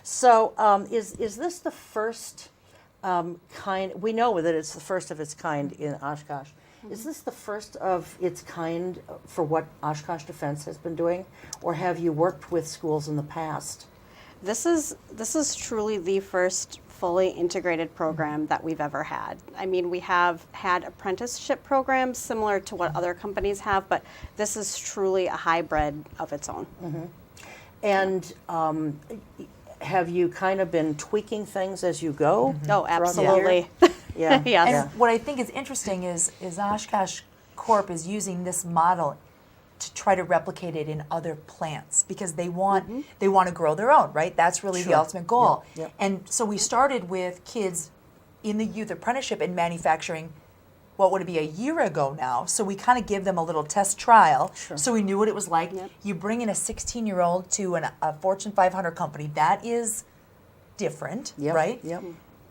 So is this the first kind? We know that it's the first of its kind in Oshkosh. Is this the first of its kind for what Oshkosh Defense has been doing, or have you worked with schools in the past? This is truly the first fully integrated program that we've ever had. I mean, we have had apprenticeship programs similar to what other companies have, but this is truly a hybrid of its own. And have you kind of been tweaking things as you go? Oh, throughout the year? absolutely. Yeah. Yes. And what I think is interesting is Oshkosh Corp is using this model to try to replicate it in other plants because they want to grow their own, right? That's really the Sure. ultimate goal. Yep, yep. And so we started with kids in the youth apprenticeship in manufacturing. What would it be, a year ago now? So we kind of give them a little test trial, Sure. so we knew what it was like. Yep. You bring in a 16-year-old to a Fortune 500 company. That is different, Yep, right? Yep.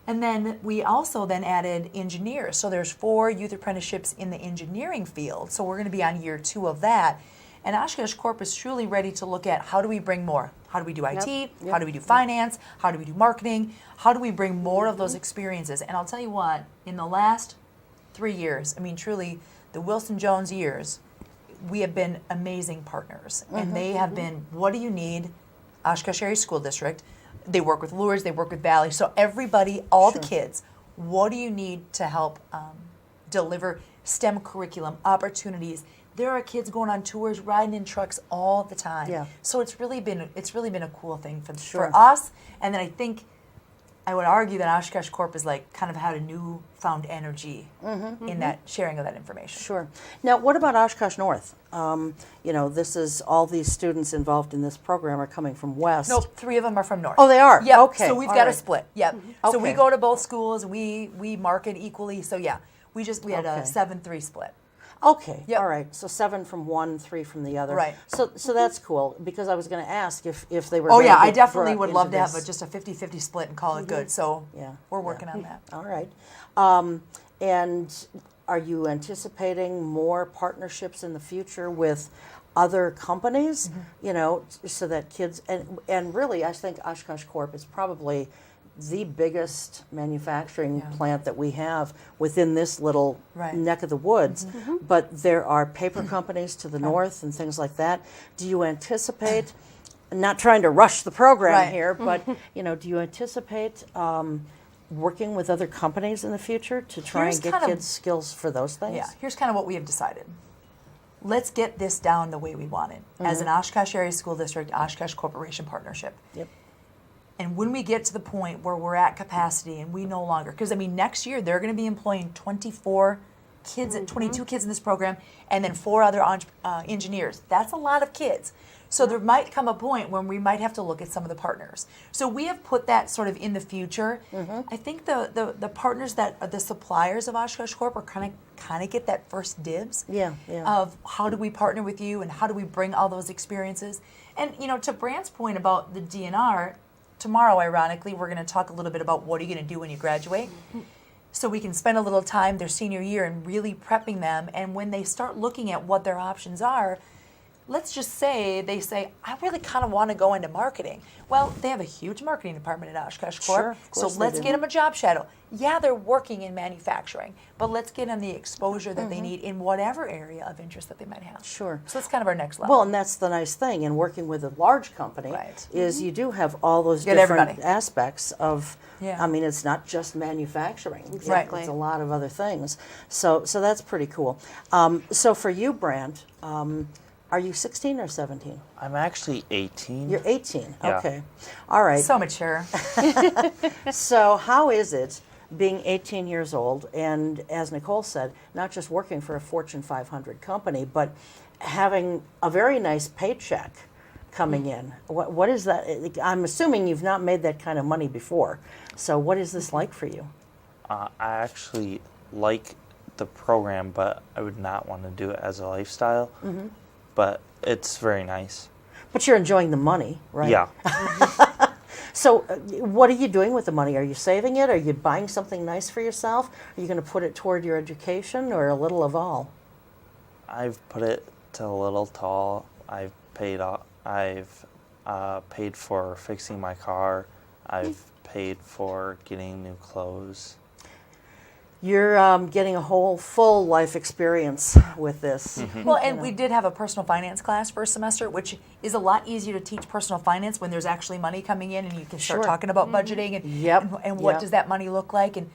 And then we also then added engineers. So there's 4 youth apprenticeships in the engineering field. So we're going to be on year 2 of that. And Oshkosh Corp is truly ready to look at how do we bring more? How do we do IT? Yep. How do we do finance? How do we do marketing? How do we bring more of those experiences? And I'll tell you what, in the last 3 years, I mean, truly, the Wilson Jones years, we have been amazing partners. And they have been, what do you need? Oshkosh Area School District. They work with Lourdes, they work with Valley. So everybody, all the kids, what do you need to help deliver STEM curriculum, opportunities? There are kids going on tours, riding in trucks all the time. Yeah. So it's really been a cool thing for Sure. us. And then I would argue that Oshkosh Corp is like kind of had a newfound energy in that sharing of that information. Sure. Now, what about Oshkosh North? This is all these students involved in this program are coming from West. Nope, 3 of them are from North. Oh, they are? Yep. Okay. So we've All got a right. split. Yep. So we Okay. go to both schools. We market equally. So yeah, we had a Okay. 7-3 split. Okay. Yep. All right. So 7 from one, 3 from the other. Right. So that's cool because I was going to ask if they were. Oh gonna yeah, I get definitely brought would love into to have this. just a 50-50 split and call it good. So Yeah, we're yeah. working on that. All right. And are you anticipating more partnerships in the future with other companies? So that kids and really, I think Oshkosh Corp is probably the biggest manufacturing plant that we have within this little Right. neck of the woods. But there are paper companies to the north and things like that. Do you anticipate? Not trying to rush the program Right. here, but do you anticipate working with other companies in the future to try Here's and get kind of- kids skills for those things? Yeah, here's kind of what we have decided. Let's get this down the way we want it. As an Oshkosh Area School District, Oshkosh Corporation partnership. Yep. And when we get to the point where we're at capacity and we no longer, because I mean, next year they're going to be employing 24 kids, 22 kids in this program, and then 4 other engineers. That's a lot of kids. So there might come a point when we might have to look at some of the partners. So we have put that sort of in the future. I think the partners that are the suppliers of Oshkosh Corp are kind of get that first dibs. Yeah. Of how do we partner with you and how do we bring all those experiences. And to Brant's point about the DNR, tomorrow, ironically, we're going to talk a little bit about what are you going to do when you graduate. So we can spend a little time their senior year and really prepping them. And when they start looking at what their options are, let's just say they say, I really kind of want to go into marketing. Well, they have a huge marketing department at Oshkosh Corp. Sure, of So course they let's do. get them a job shadow. Yeah, they're working in manufacturing, but let's get them the exposure that they need in whatever area of interest that they might have. Sure. So that's kind of our next level. Well, and that's the nice thing in working with a large company Right. is you do have all those Get different everybody. aspects of. Yeah. I mean, it's not just manufacturing. Exactly. It's a lot of other things. So that's pretty cool. So for you, Brant, are you 16 or 17? I'm actually 18. You're 18. Yeah. Okay. All right. So mature. So how is it being 18 years old and, as Nicole said, not just working for a Fortune 500 company, but having a very nice paycheck coming in? What is that? I'm assuming you've not made that kind of money before. So what is this like for you? I actually like the program, but I would not want to do it as a lifestyle. But it's very nice. But you're enjoying the money, right? Yeah. So what are you doing with the money? Are you saving it? Are you buying something nice for yourself? Are you going to put it toward your education or a little of all? I've put it to a little tall. I've paid for fixing my car. I've paid for getting new clothes. You're getting a whole full life experience with this. Well, and we did have a personal finance class first semester, which is a lot easier to teach personal finance when there's actually money coming in and you can start Sure. talking about budgeting and Yep. and what Yep. does that money look like. And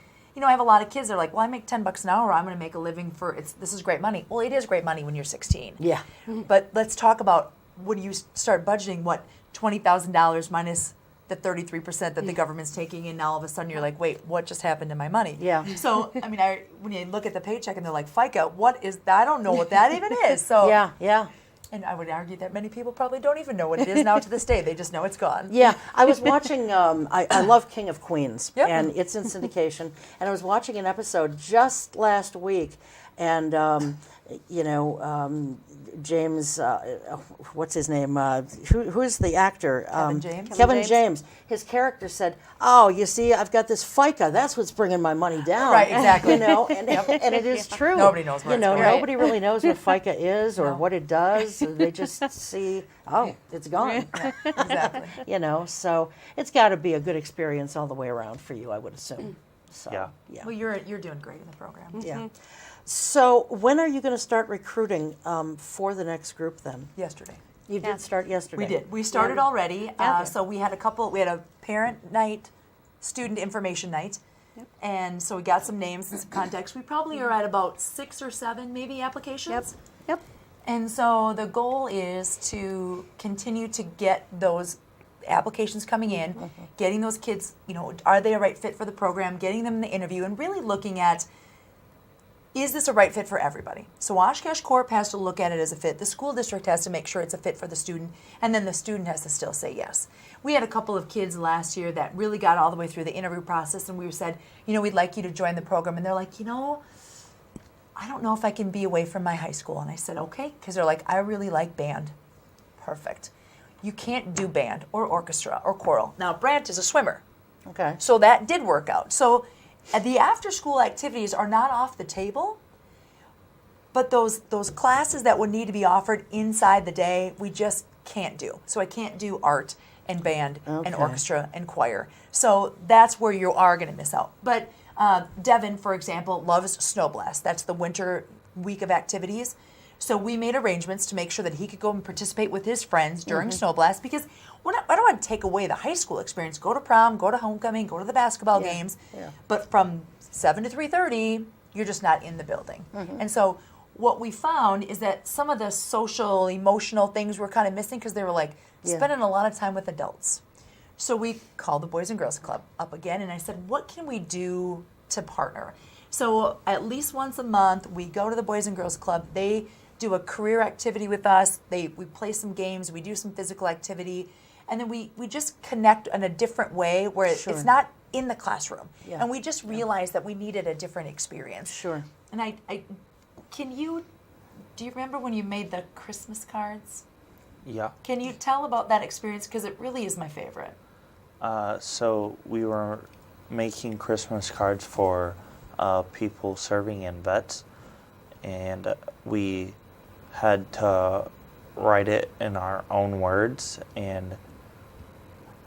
I have a lot of kids that are like, well, I make $10 an hour. I'm going to make a living this is great money. Well, it is great money when you're 16. Yeah. But let's talk about when you start budgeting, what, $20,000 minus the 33% that the government's taking, and now all of a sudden you're like, wait, what just happened to my money? Yeah. So, I mean, when you look at the paycheck and they're like, FICA, what is that? I don't know what that even is. So, Yeah. and I would argue that many people probably don't even know what it is now to this day. They just know it's gone. Yeah, I was watching, I love King of Queens, Yep. and it's in syndication, and I was watching an episode just last week, and, James, what's his name? Who's the actor? Kevin James? Kevin James. His character said, "Oh, you see, I've got this FICA. That's what's bringing my money down." Right, exactly. And it is true. Nobody knows where it's going. Nobody really knows what FICA is or what it does. They just see, oh, it's gone. Exactly. So it's got to be a good experience all the way around for you, I would assume. So, Yeah. Well, you're doing great in the program. Yeah. So when are you going to start recruiting for the next group then? Yesterday. You did start yesterday. We did. We started already. So we had a parent night, student information night. Yep. And so we got some names and some context. We probably are at about 6 or 7 maybe applications. Yep. And so the goal is to continue to get those applications coming in, getting those kids, are they a right fit for the program, getting them in the interview, and really looking at, is this a right fit for everybody? So Oshkosh Corp has to look at it as a fit. The school district has to make sure it's a fit for the student, and then the student has to still say yes. We had a couple of kids last year that really got all the way through the interview process, and we said, we'd like you to join the program. And they're like, I don't know if I can be away from my high school. And I said, okay, because they're like, I really like band. Perfect. You can't do band or orchestra or choral. Now, Brant is a swimmer. Okay. So that did work out. So the after-school activities are not off the table, but those classes that would need to be offered inside the day, we just can't do. So I can't do art and band and orchestra and choir. So that's where you are going to miss out. But Devin, for example, loves Snow Blast. That's the winter week of activities. So we made arrangements to make sure that he could go and participate with his friends during Snow Blast, because I don't want to take away the high school experience. Go to prom, go to homecoming, go to the basketball games. Yeah. But from 7 to 3:30, you're just not in the building. And so what we found is that some of the social, emotional things were kind of missing because they were like spending a lot of time with adults. So we called the Boys and Girls Club up again, and I said, what can we do to partner? So at least once a month, we go to the Boys and Girls Club. They do a career activity with us. We play some games. We do some physical activity. And then we just connect in a different way where it's not in the classroom. Yeah. And we just realized that we needed a different experience. Sure. And do you remember when you made the Christmas cards? Yeah. Can you tell about that experience? Because it really is my favorite. So we were making Christmas cards for people serving in vets, and we had to write it in our own words, and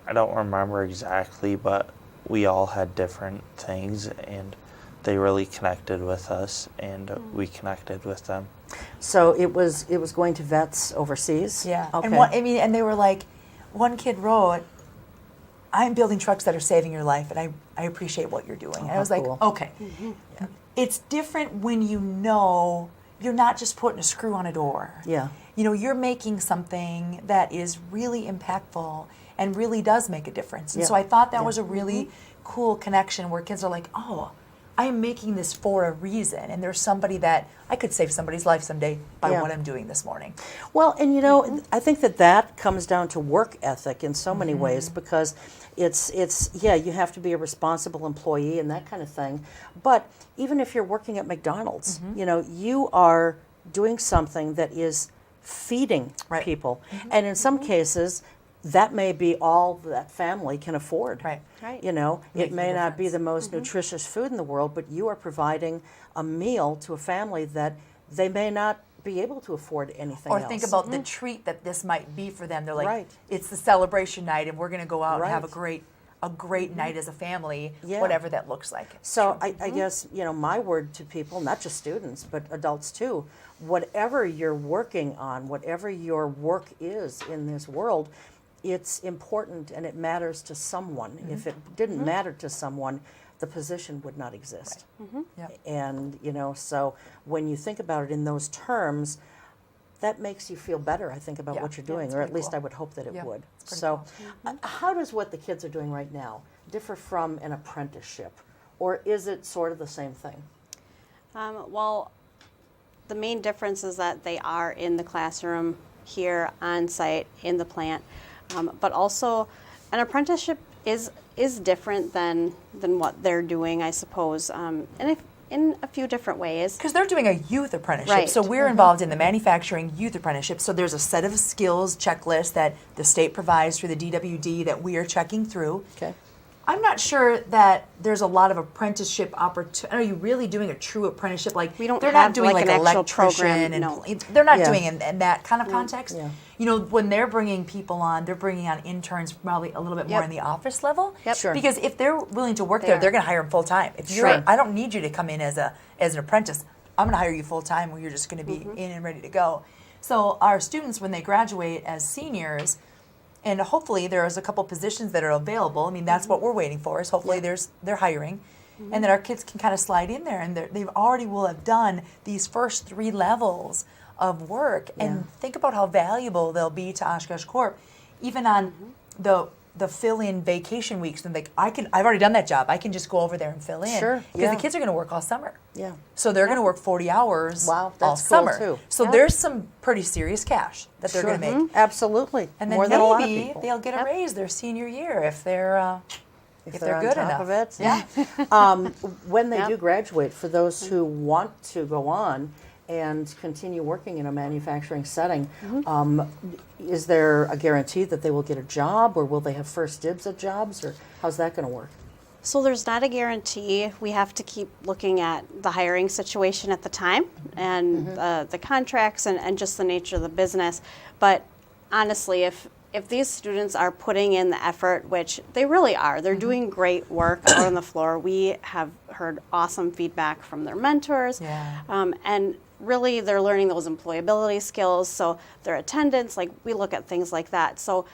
I don't remember exactly, but we all had different things, and they really connected with us, and we connected with them. So it was going to vets overseas? Yeah. Okay. And they were like, one kid wrote, I'm building trucks that are saving your life, and I appreciate what you're doing. And I was like, cool. okay. Yeah. It's different when you're not just putting a screw on a door. Yeah. You're making something that is really impactful and really does make a difference. And so I thought that was a really cool connection where kids are like, oh, I am making this for a reason, and there's somebody that I could save somebody's life someday by what I'm doing this morning. Well, and I think that comes down to work ethic in so many ways, because it's you have to be a responsible employee and that kind of thing. But even if you're working at McDonald's, you are doing something that is feeding people, and in some cases, that may be all that family can afford. Right. It may not be the most nutritious food in the world, but you are providing a meal to a family that they may not be able to afford anything else. Or think about the treat that this might be for them. They're like, Right. it's the celebration night, and we're going to go out and have Right. a great night as a family, Yeah. whatever that looks like. So I guess, my word to people, not just students, but adults too, whatever you're working on, whatever your work is in this world, it's important and it matters to someone. If it didn't matter to someone, the position would not exist. Yep. And, so when you think about it in those terms, that makes you feel better, I think, about Yeah. what you're Yeah, doing, it's or at pretty least cool. I would hope that it Yeah, would. it's pretty So, cool. how does what the kids are doing right now differ from an apprenticeship, or is it sort of the same thing? Well, the main difference is that they are in the classroom here on site in the plant, but also an apprenticeship is different than what they're doing, I suppose, in a few different ways. Because they're doing a youth apprenticeship. Right. So we're involved in the manufacturing youth apprenticeship. So there's a set of skills checklist that the state provides through the DWD that we are checking through. Okay. I'm not sure that there's a lot of apprenticeship opportunity. Are you really doing a true apprenticeship? Like We don't they're have, not doing like, like an actual electrician program, and no. they're not Yeah. doing in that kind of context. Yeah. You know, when they're bringing people on, they're bringing on interns probably a little bit more Yep. in the office level. Yep. Sure. Because if they're willing to work They there, are. they're going to hire them full time. If you're, Sure. I don't need you to come in as an apprentice. I'm going to hire you full time where you're just going to be in and ready to go. So our students, when they graduate as seniors, and hopefully there's a couple positions that are available. I mean, that's what we're waiting for. Is hopefully they're hiring, and that our kids can kind of slide in there, and they've already will have done these first 3 levels of work, and think about how valuable they'll be to Oshkosh Corp, even on the fill-in vacation weeks. And I've already done that job. I can just go over there and fill in. Sure, Because yeah. the kids are going to work all summer. Yeah. So they're going to work 40 hours Wow, all that's cool, summer. too. So Yeah. there's some pretty serious cash that they're Sure. going to make. Absolutely. And then More than a lot of maybe people. they'll get a raise their senior year if they're if they're they're good on top enough. of it. Yeah. When they Yep. do graduate, for those who want to go on and continue working in a manufacturing setting, is there a guarantee that they will get a job, or will they have first dibs at jobs, or how's that going to work? So there's not a guarantee. We have to keep looking at the hiring situation at the time and the contracts and just the nature of the business. But honestly, if these students are putting in the effort, which they really are, they're doing great work out on the floor. We have heard awesome feedback from their mentors. Yeah. And really, they're learning those employability skills. So their attendance, like we look at things like that. So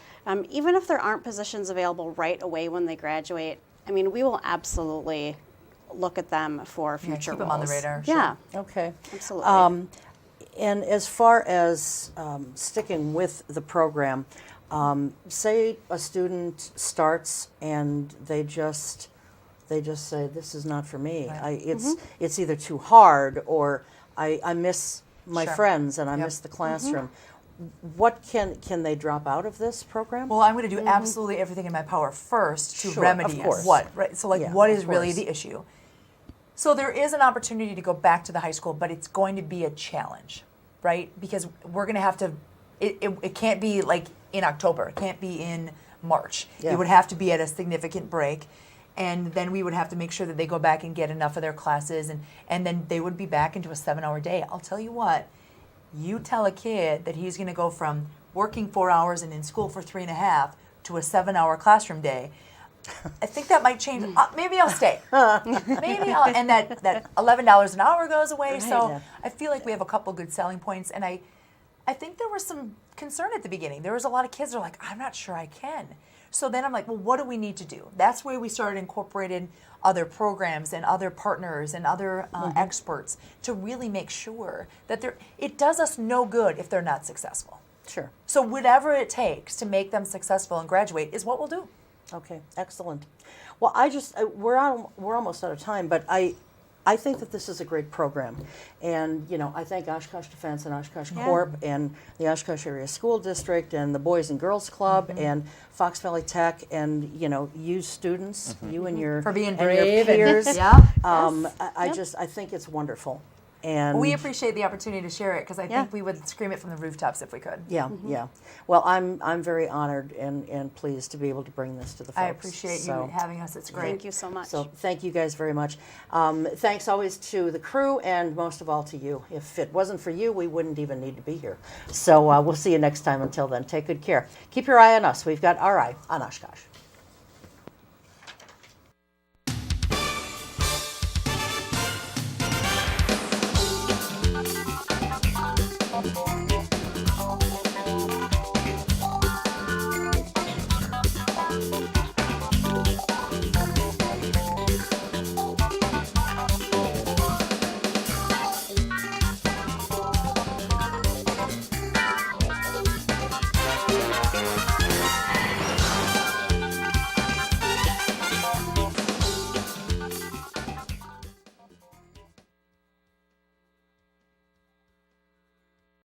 even if there aren't positions available right away when they graduate, I mean, we will absolutely look at them for future keep them on the roles. radar, Yeah, Okay. absolutely. And as far as sticking with the program, say a student starts and they just say, "This is not for me. Right. It's either too hard, or I miss my Sure. friends and I Yep. miss the classroom." What can they drop out of this program? Well, I'm going to do absolutely everything in my power first to Sure, remedy of course. what, right? So, like, Yeah, what of is really course. the issue? So, there is an opportunity to go back to the high school, but it's going to be a challenge, right? Because we're going to have to, it can't be like in October, it can't be in March. Yeah. It would have to be at a significant break. And then we would have to make sure that they go back and get enough of their classes, and then they would be back into a 7-hour day. I'll tell you what, you tell a kid that he's going to go from working 4 hours and in school for 3.5 to a 7-hour classroom day, I think that might change. Maybe I'll stay. And that $11 an hour goes away. So Yeah. I feel like we have a couple good selling points. And I think there was some concern at the beginning. There was a lot of kids that are like, I'm not sure I can. So then I'm like, well, what do we need to do? That's where we started incorporating other programs and other partners and other experts to really make sure that it does us no good if they're not successful. Sure. So whatever it takes to make them successful and graduate is what we'll do. Okay, excellent. Well, we're almost out of time, but I think that this is a great program, and I thank Oshkosh Defense and Oshkosh Corp and the Oshkosh Area School District and the Boys and Girls Club and Fox Valley Tech and you students, you and your For being and your brave and- peers. Yeah. I think it's wonderful, and We appreciate the opportunity to share it because I Yeah. think we would scream it from the rooftops if we could. yeah, yeah. Well, I'm very honored and pleased to be able to bring this to the folks. I appreciate you So- having us. It's great. Thank you so much. So thank you guys very much. Thanks always to the crew and most of all to you. If it wasn't for you, we wouldn't even need to be here. So we'll see you next time. Until then, take good care. Keep your eye on us. We've got our eye on Oshkosh.